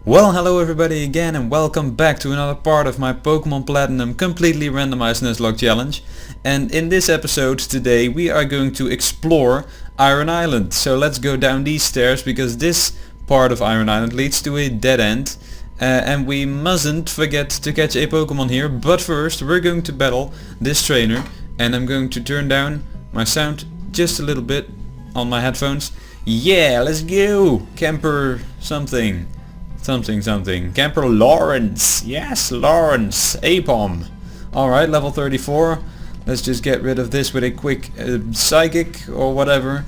Well, hello everybody again and welcome back to another part of my Pokemon Platinum completely randomized Nuzlocke challenge. And in this episode today we are going to explore Iron Island. So let's go down these stairs because this part of Iron Island leads to a dead end. And we mustn't forget to catch a Pokemon here, but first we're going to battle this trainer. And I'm going to turn down my sound just a little bit on my headphones. Yeah, let's go! Camper something. Camper Lawrence. Yes, Lawrence. Apom. Alright, level 34. Let's just get rid of this with a quick psychic or whatever.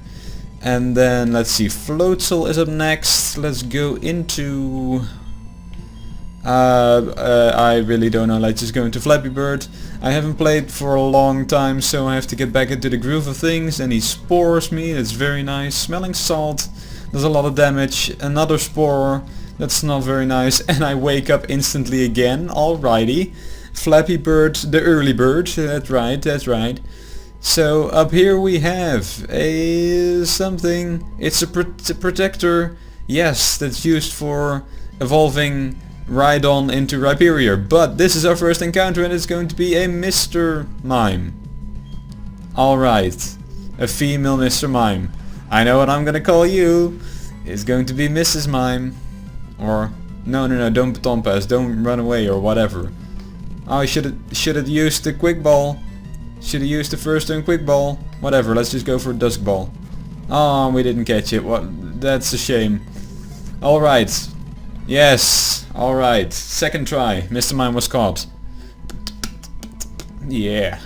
And then let's see, Floatzel is up next. Let's go into... I really don't know, let's just go into Flappy Bird. I haven't played for a long time, so I have to get back into the groove of things. And he spores me, that's very nice. Smelling Salt does a lot of damage. Another spore. That's not very nice, and I wake up instantly again. Alrighty. Flappy Bird, the early bird, that's right. So up here we have a something, it's a protector, yes, that's used for evolving Rhydon into Rhyperior. But this is our first encounter and it's going to be a Mr. Mime. Alright, a female Mr. Mime. I know what I'm gonna call you. It's going to be Mrs. Mime. Or no, don't baton pass, don't run away or whatever. Oh, I should have used the quick ball. Should have used the first turn quick ball. Whatever, let's just go for a dusk ball. Oh, we didn't catch it. What? That's a shame. Alright. Yes. Alright. Second try. Mr. Mime was caught. Yeah.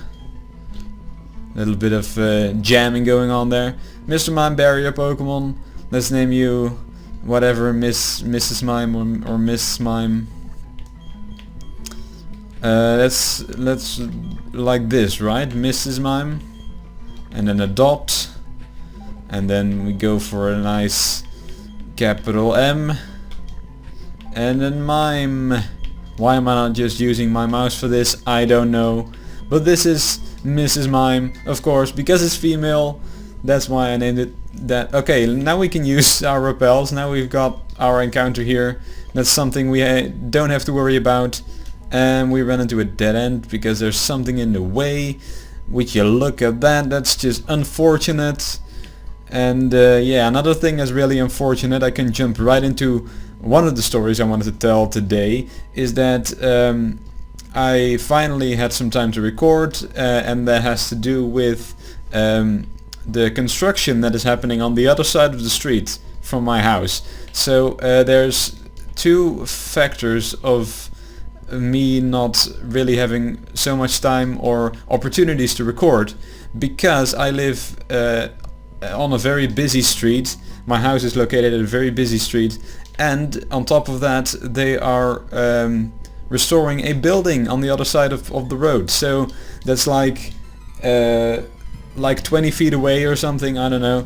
Little bit of jamming going on there. Mr. Mime, barrier Pokemon. Let's name you whatever, Mrs. Mime or Miss Mime. Let's like this, right? Mrs. Mime, and then a dot, and then we go for a nice capital M, and then Mime. Why am I not just using my mouse for this? I don't know, but this is Mrs. Mime, of course, because it's female. That's why I named it that. Okay, now we can use our repels. Now we've got our encounter here. That's something we don't have to worry about. And we ran into a dead end because there's something in the way. Would you look at that? That's just unfortunate. And yeah, another thing that's really unfortunate, I can jump right into one of the stories I wanted to tell today, is that I finally had some time to record, and that has to do with the construction that is happening on the other side of the street from my house. So there's two factors of me not really having so much time or opportunities to record, because I live on a very busy street. My house is located at a very busy street, and on top of that they are restoring a building on the other side of the road. So that's like 20 feet away or something, I don't know.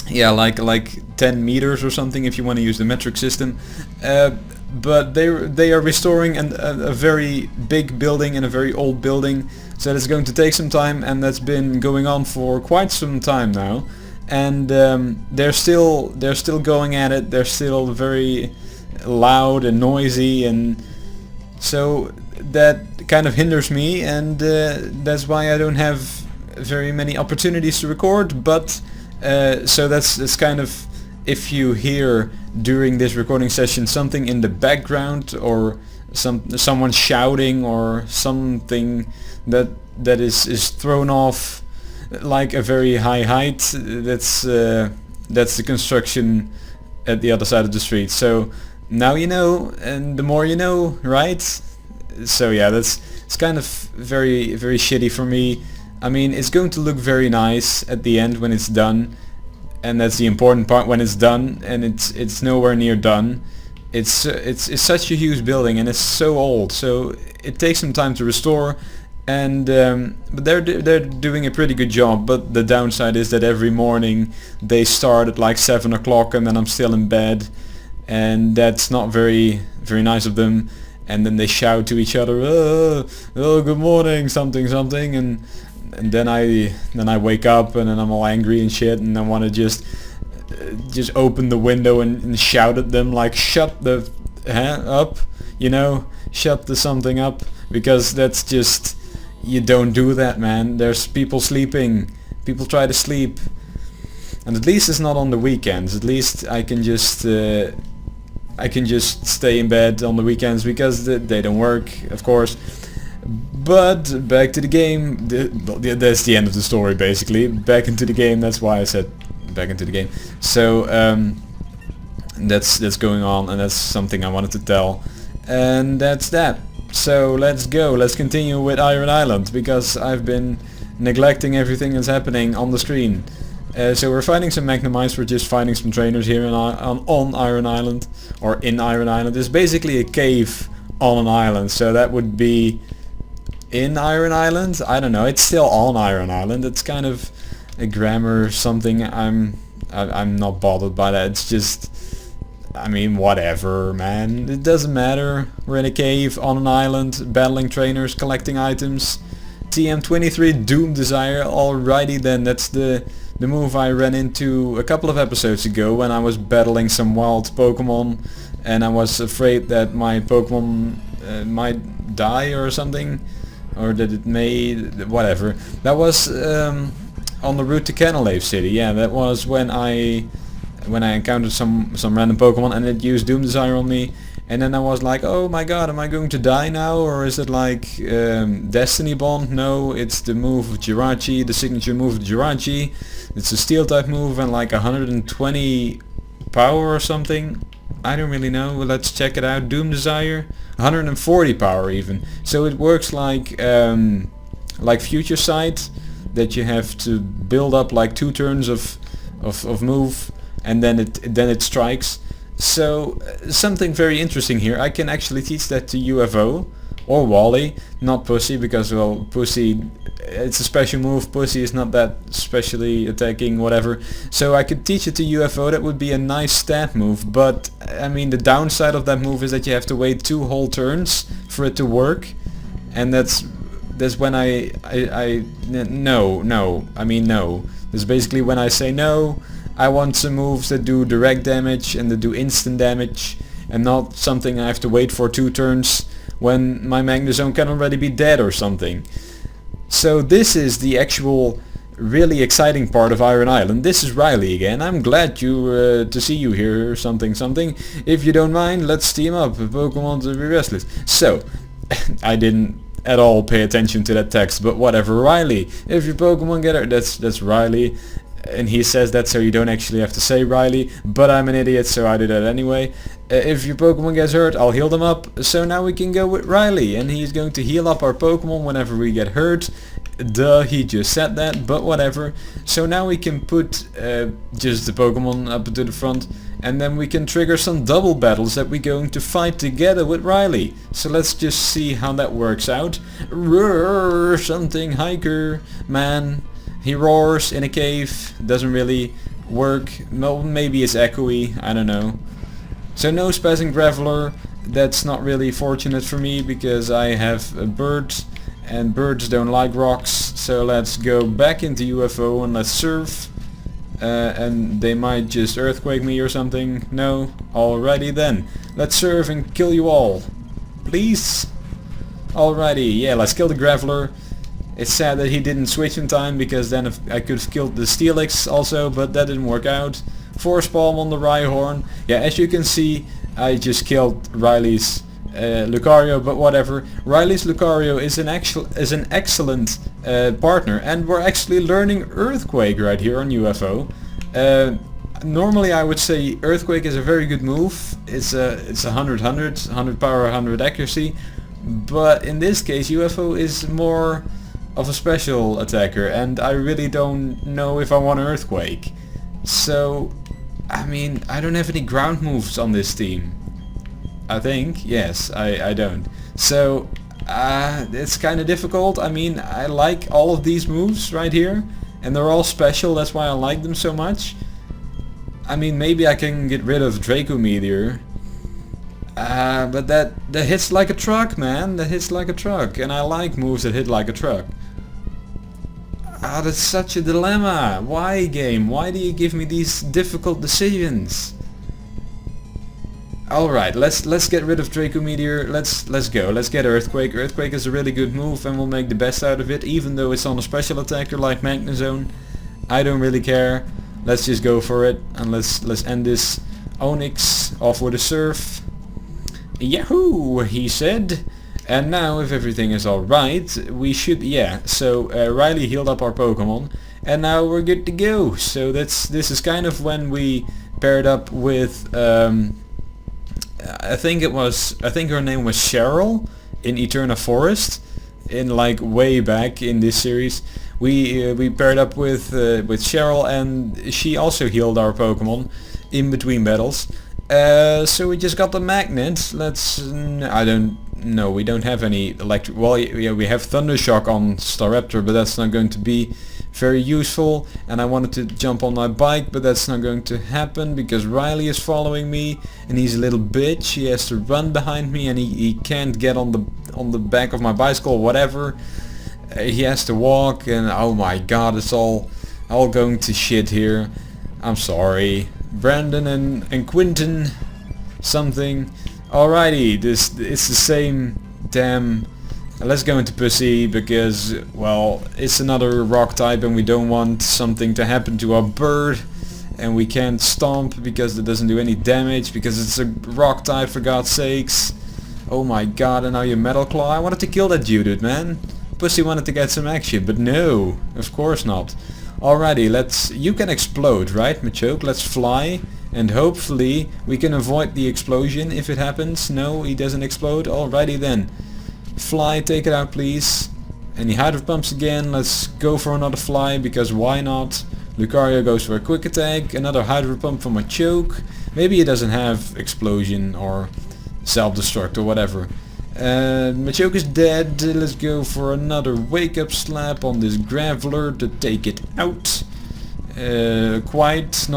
Yeah, like 10 meters or something if you want to use the metric system. But they are restoring a very big building and a very old building, so it's going to take some time, and that's been going on for quite some time now. And they're still going at it. They're still very loud and noisy, and so that kind of hinders me, and that's why I don't have very many opportunities to record. But so that's kind of, if you hear during this recording session something in the background, or someone shouting, or something that is thrown off like a very high height, that's the construction at the other side of the street. So now you know, and the more you know, right? So yeah, it's kind of very shitty for me. I mean, it's going to look very nice at the end when it's done, and that's the important part, when it's done, and it's nowhere near done. It's such a huge building, and it's so old, so it takes some time to restore. And but they're doing a pretty good job. But the downside is that every morning they start at like 7 o'clock, and then I'm still in bed, and that's not very nice of them. And then they shout to each other, oh good morning, something, and then I wake up, and then I'm all angry and shit, and I want to just just open the window and shout at them like, shut the up, you know, shut the something up, because that's just, you don't do that, man. There's people sleeping, people try to sleep, and at least it's not on the weekends. At least I can just stay in bed on the weekends because they don't work, of course. But back to the game. That's the end of the story, basically. Back into the game. That's why I said back into the game. So that's going on, and that's something I wanted to tell, and that's that. So let's go. Let's continue with Iron Island, because I've been neglecting everything that's happening on the screen. So we're fighting some Magnemites. We're just fighting some trainers here on Iron Island, or in Iron Island. It's basically a cave on an island, so that would be in Iron Island. I don't know. It's still on Iron Island. It's kind of a grammar or something. I'm not bothered by that. It's just, I mean, whatever, man. It doesn't matter. We're in a cave on an island, battling trainers, collecting items. TM23 Doom Desire. Alrighty then. That's the move I ran into a couple of episodes ago when I was battling some wild Pokemon, and I was afraid that my Pokemon might die or something, or that it may, whatever. That was on the route to Canalave City. Yeah, that was when I encountered some random Pokemon and it used Doom Desire on me, and then I was like, oh my god, am I going to die now, or is it like Destiny Bond? No, it's the move of Jirachi, the signature move of Jirachi. It's a steel type move and like 120 power or something. I don't really know. Well, let's check it out. Doom Desire, 140 power even. So it works like Future Sight, that you have to build up like 2 turns of move, and then it strikes. So something very interesting here. I can actually teach that to UFO or Wally, not Pussy, because, well, Pussy, it's a special move. Pussy is not that specially attacking, whatever. So I could teach it to UFO. That would be a nice stat move, but I mean, the downside of that move is that you have to wait 2 whole turns for it to work, and that's when no. That's basically when I say no. I want some moves that do direct damage and that do instant damage, and not something I have to wait for 2 turns when my Magnezone can already be dead or something. So this is the actual really exciting part of Iron Island. This is Riley again. I'm glad to see you here, something. If you don't mind, let's team up. Pokemon to be restless. So, I didn't at all pay attention to that text, but whatever. Riley, if your Pokemon get hurt, that's Riley. And he says that so you don't actually have to say Riley, but I'm an idiot, so I do that anyway. If your Pokemon gets hurt, I'll heal them up. So now we can go with Riley, and he's going to heal up our Pokemon whenever we get hurt. Duh, he just said that, but whatever. So now we can put just the Pokemon up to the front, and then we can trigger some double battles that we're going to fight together with Riley. So let's just see how that works out. Roar, something hiker, man. He roars in a cave, doesn't really work. Well, maybe it's echoey, I don't know. So no Spazzing Graveler. That's not really fortunate for me because I have a bird, and birds don't like rocks. So let's go back into UFO and let's surf. And they might just earthquake me or something. No? Alrighty then. Let's surf and kill you all. Please? Alrighty, yeah, let's kill the Graveler. It's sad that he didn't switch in time, because then I could have killed the Steelix also, but that didn't work out. Force Palm on the Rhyhorn. Yeah, as you can see, I just killed Riley's Lucario, but whatever. Riley's Lucario is an excellent partner, and we're actually learning Earthquake right here on UFO. Normally I would say Earthquake is a very good move. It's 100 power, 100 accuracy, but in this case UFO is more of a special attacker, and I really don't know if I want Earthquake. So, I mean, I don't have any ground moves on this team. I think, yes, I don't. So, it's kind of difficult. I mean, I like all of these moves right here, and they're all special, that's why I like them so much. I mean, maybe I can get rid of Draco Meteor. But that hits like a truck, man. That hits like a truck, and I like moves that hit like a truck. Ah, that's such a dilemma. Why, game? Why do you give me these difficult decisions? Alright, let's get rid of Draco Meteor. Let's go. Let's get Earthquake. Earthquake is a really good move and we'll make the best out of it, even though it's on a special attacker like Magnezone. I don't really care. Let's just go for it and let's end this Onyx off with a Surf. Yahoo, he said. And now, if everything is alright, we should, yeah, so Riley healed up our Pokemon, and now we're good to go. So this is kind of when we paired up with, I think her name was Cheryl in Eterna Forest, in like way back in this series. We paired up with Cheryl, and she also healed our Pokemon in between battles. So we just got the magnet. I don't know, we don't have any electric, well yeah, we have Thundershock on Staraptor, but that's not going to be very useful. And I wanted to jump on my bike, but that's not going to happen because Riley is following me and he's a little bitch. He has to run behind me and he can't get on the back of my bicycle or whatever. He has to walk, and oh my god, it's all going to shit here. I'm sorry. Brandon and Quinton something. Alrighty, it's the same damn. Let's go into Pussy because, well, it's another rock type and we don't want something to happen to our bird, and we can't stomp because it doesn't do any damage because it's a rock type, for God's sakes. Oh my god, and now your Metal Claw. I wanted to kill that Judith, man. Pussy wanted to get some action, but no, of course not. Alrighty, you can explode, right, Machoke? Let's fly, and hopefully we can avoid the explosion if it happens. No, he doesn't explode. Alrighty then. Fly, take it out please. And he Hydro Pumps again. Let's go for another fly, because why not? Lucario goes for a quick attack, another Hydro Pump for Machoke. Maybe he doesn't have explosion or self-destruct or whatever. Machoke is dead. Let's go for another wake up slap on this Graveler to take it out. Not quite.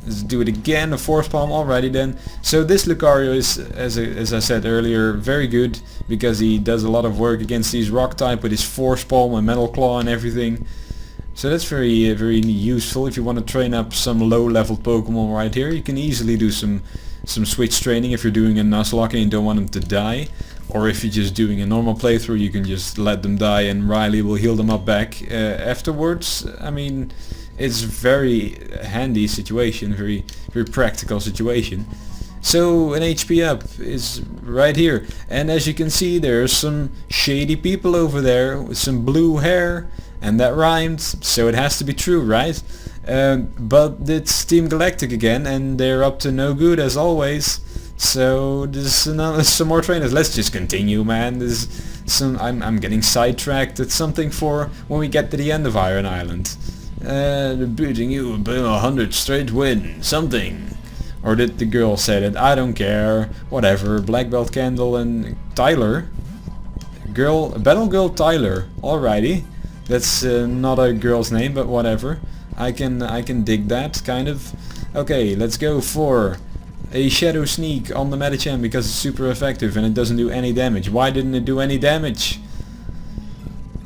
Let's do it again, a Force Palm. Alrighty then. So this Lucario is, as I said earlier, very good because he does a lot of work against these rock type with his Force Palm and Metal Claw and everything. So that's very useful if you want to train up some low level Pokemon right here. You can easily do some switch training if you're doing a Nuzlocke and you don't want them to die, or if you're just doing a normal playthrough, you can just let them die and Riley will heal them up back afterwards. I mean, it's very handy situation, very practical situation. So an HP up is right here, and as you can see there's some shady people over there with some blue hair, and that rhymed, so it has to be true, right? But it's Team Galactic again, and they're up to no good as always. So there's some more trainers. Let's just continue, man. There's some. I'm getting sidetracked. It's something for when we get to the end of Iron Island. Beating you 100 straight win something. Or did the girl say that? I don't care. Whatever. Black Belt Candle and Tyler. Battle Girl Tyler. Alrighty. That's not a girl's name, but whatever. I can dig that, kind of. Okay, let's go for a Shadow Sneak on the Medicham because it's super effective and it doesn't do any damage. Why didn't it do any damage?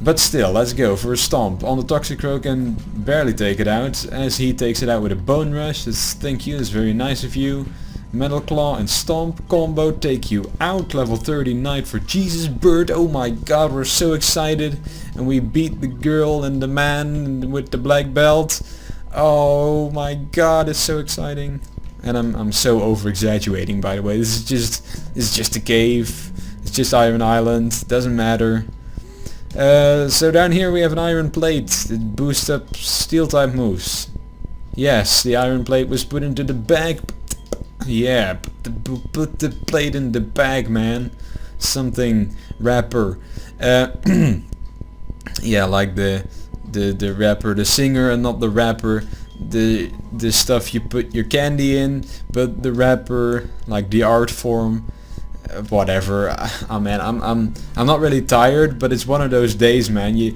But still, let's go for a Stomp on the Toxicroak and barely take it out, as he takes it out with a Bone Rush. Thank you, that's very nice of you. Metal Claw and Stomp combo take you out. Level 30 Knight for Jesus Bird. Oh my god, we're so excited. And we beat the girl and the man with the black belt. Oh my god, it's so exciting. And I'm so over exaggerating, by the way. This is just a cave. It's just Iron Island. Doesn't matter. So down here we have an Iron Plate that boosts up Steel type moves. Yes, the Iron Plate was put into the bag. Yeah, put the plate in the bag, man. Something rapper. Yeah, like the rapper, the singer, and not the rapper. The stuff you put your candy in, but the rapper, like the art form. Whatever. Man, I'm not really tired, but it's one of those days, man. You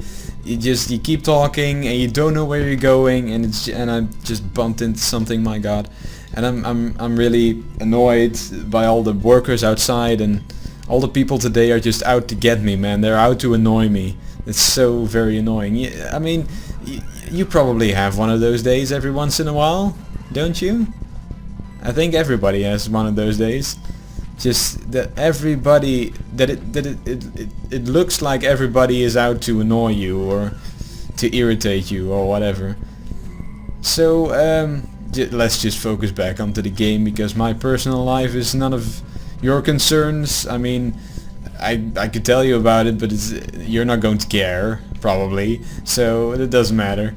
keep talking and you don't know where you're going, and I just bumped into something. My god. And I'm really annoyed by all the workers outside, and all the people today are just out to get me, man. They're out to annoy me. It's so very annoying. I mean, you probably have one of those days every once in a while, don't you? I think everybody has one of those days. Just that everybody, it looks like everybody is out to annoy you or to irritate you or whatever. So let's just focus back onto the game, because my personal life is none of your concerns. I mean, I could tell you about it, but you're not going to care, probably, so it doesn't matter.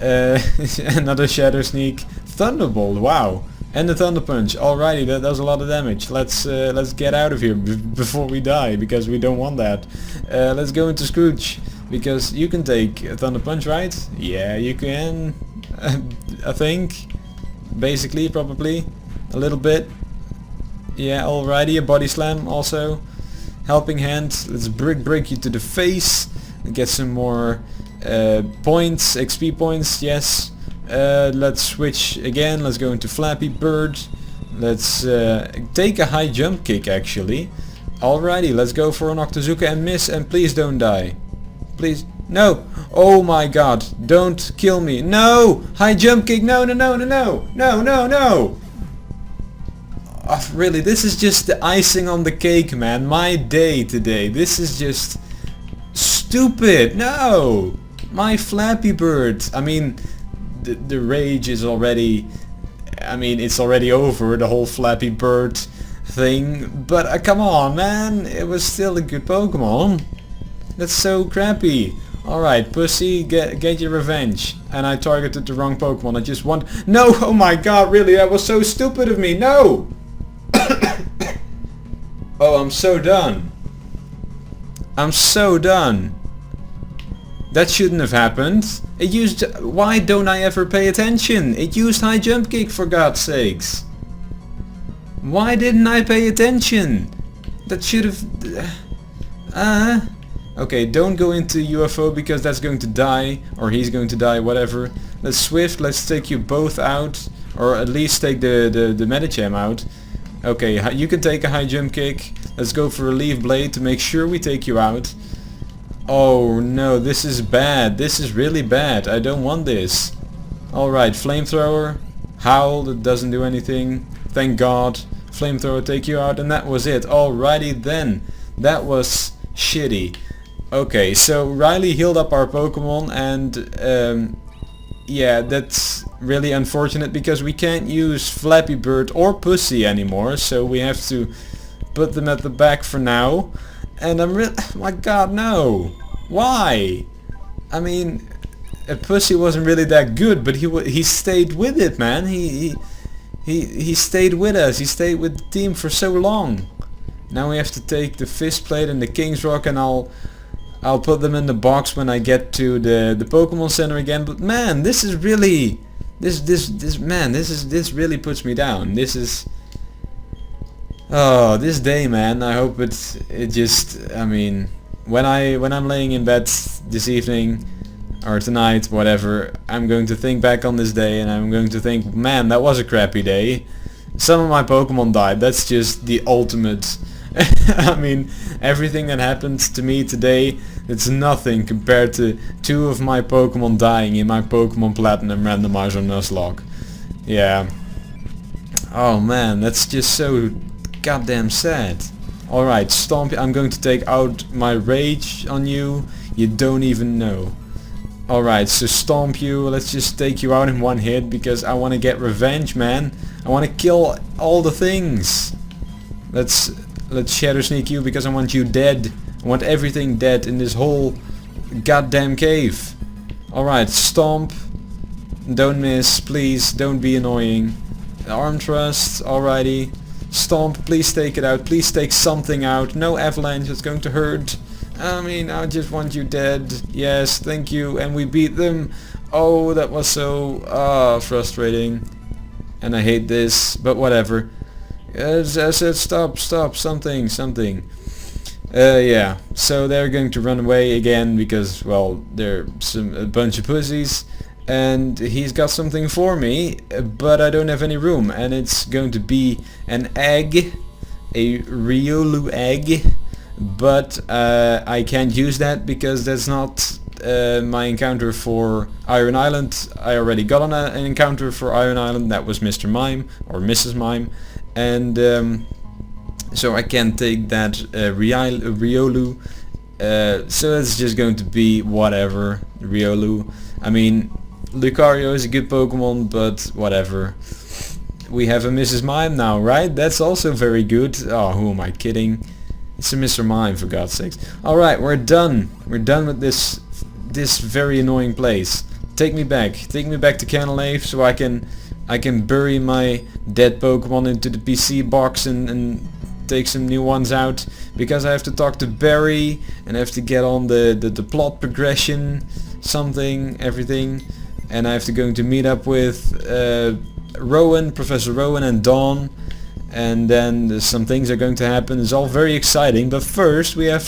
Another Shadow Sneak. Thunderbolt, wow. And the Thunder Punch. Alrighty, that does a lot of damage. Let's get out of here before we die, because we don't want that. Let's go into Scrooge, because you can take a Thunder Punch, right? Yeah, you can. I think. Basically, probably. A little bit. Yeah, alrighty, a Body Slam also. Helping Hand. Let's break you to the face. Get some more points, XP points, yes. Let's switch again. Let's go into Flappy Bird. Let's take a high jump kick, actually. Alrighty, let's go for an Octazooka and miss, and please don't die. Please. No! Oh my god, don't kill me. No! High jump kick, no, no, no, no, no! No, no, no! Oh, really, this is just the icing on the cake, man. My day today. This is just stupid. No! My Flappy Bird. I mean, the rage is already, I mean, it's already over, the whole Flappy Bird thing, but come on, man, it was still a good Pokemon. That's so crappy. Alright, Pussy, get your revenge. And I targeted the wrong Pokemon. I just want... No! Oh my god, really? That was so stupid of me. No! Oh, I'm so done. I'm so done. That shouldn't have happened. It used... Why don't I ever pay attention? It used high jump kick, for God's sakes. Why didn't I pay attention? That should have... Okay, don't go into UFO, because that's going to die. Or he's going to die, whatever. Let's Swift, let's take you both out. Or at least take the Medicham out. Okay, you can take a high jump kick. Let's go for a Leaf Blade to make sure we take you out. Oh no, this is bad. This is really bad. I don't want this. Alright, Flamethrower. Howl, that doesn't do anything. Thank God. Flamethrower take you out, and that was it. Alrighty then. That was shitty. Okay, so Riley healed up our Pokemon, and yeah, that's really unfortunate, because we can't use Flappy Bird or Pussy anymore, so we have to put them at the back for now. And I'm really... My god, no! Why? I mean, Pussy wasn't really that good, but he stayed with it, man. He stayed with us. He stayed with the team for so long. Now we have to take the Fist Plate and the King's Rock, and I'll put them in the box when I get to the Pokemon Center again. But man, this is really... This really puts me down. This is... Oh, this day, man. I hope it just... I mean, when I'm laying in bed this evening or tonight, whatever, I'm going to think back on this day, and I'm going to think, man, that was a crappy day. Some of my Pokemon died. That's just the ultimate. I mean, everything that happened to me today, it's nothing compared to 2 of my Pokemon dying in my Pokemon Platinum Randomizer Nuzlocke. Yeah. Oh man, that's just so goddamn sad. Alright, Stomp. I'm going to take out my rage on you. You don't even know. Alright, so Stomp you. Let's just take you out in one hit, because I want to get revenge, man. I want to kill all the things. Let's Shadow Sneak you, because I want you dead. I want everything dead in this whole goddamn cave. Alright, Stomp. Don't miss, please. Don't be annoying. Arm Thrust. Alrighty. Stomp, please take it out. Please take something out. No Avalanche, it's going to hurt. I mean, I just want you dead. Yes, thank you. And we beat them. Oh, that was so frustrating. And I hate this, but whatever. I said stop, something. Yeah, so they're going to run away again, because, well, they're a bunch of pussies. And he's got something for me, but I don't have any room, and it's going to be an egg, a Riolu egg. but I can't use that because that's not my encounter for Iron Island. I already got on an encounter for Iron Island. That was Mr. Mime or Mrs. Mime, and so I can't take that Riolu. So it's just going to be whatever, Riolu. I mean, Lucario is a good Pokemon, but whatever. We have a Mrs. Mime now, right? That's also very good. Oh, who am I kidding? It's a Mr. Mime, for God's sakes. Alright, we're done. We're done with this very annoying place. Take me back to Canalave so I can bury my dead Pokemon into the PC box and take some new ones out, because I have to talk to Barry and I have to get on the plot progression, everything, and I have to going to meet up with Professor Rowan and Dawn, and then some things are going to happen. It's all very exciting, but first we have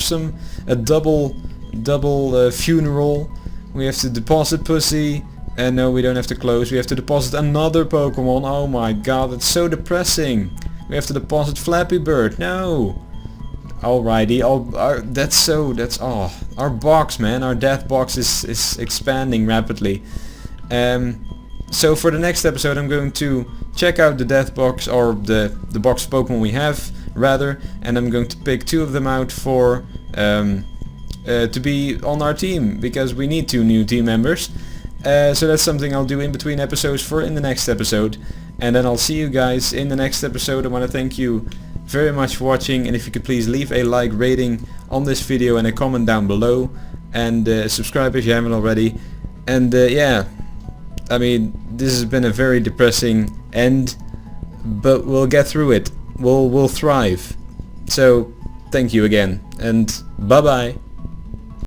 a double funeral. We have to deposit Pussy, and no, we don't have to close. We have to deposit another Pokemon. Oh my god, that's so depressing. We have to deposit Flappy Bird. No. Alrighty. Our box, man. Our death box is expanding rapidly. So for the next episode, I'm going to check out the death box, or the box of Pokemon we have, rather, and I'm going to pick 2 of them out for to be on our team, because we need 2 new team members. So that's something I'll do in between episodes in the next episode. And then I'll see you guys in the next episode. I want to thank you very much for watching, and if you could please leave a like, rating on this video and a comment down below, and subscribe if you haven't already. And yeah, I mean, this has been a very depressing end, but we'll get through it. We'll thrive. So thank you again, and bye bye.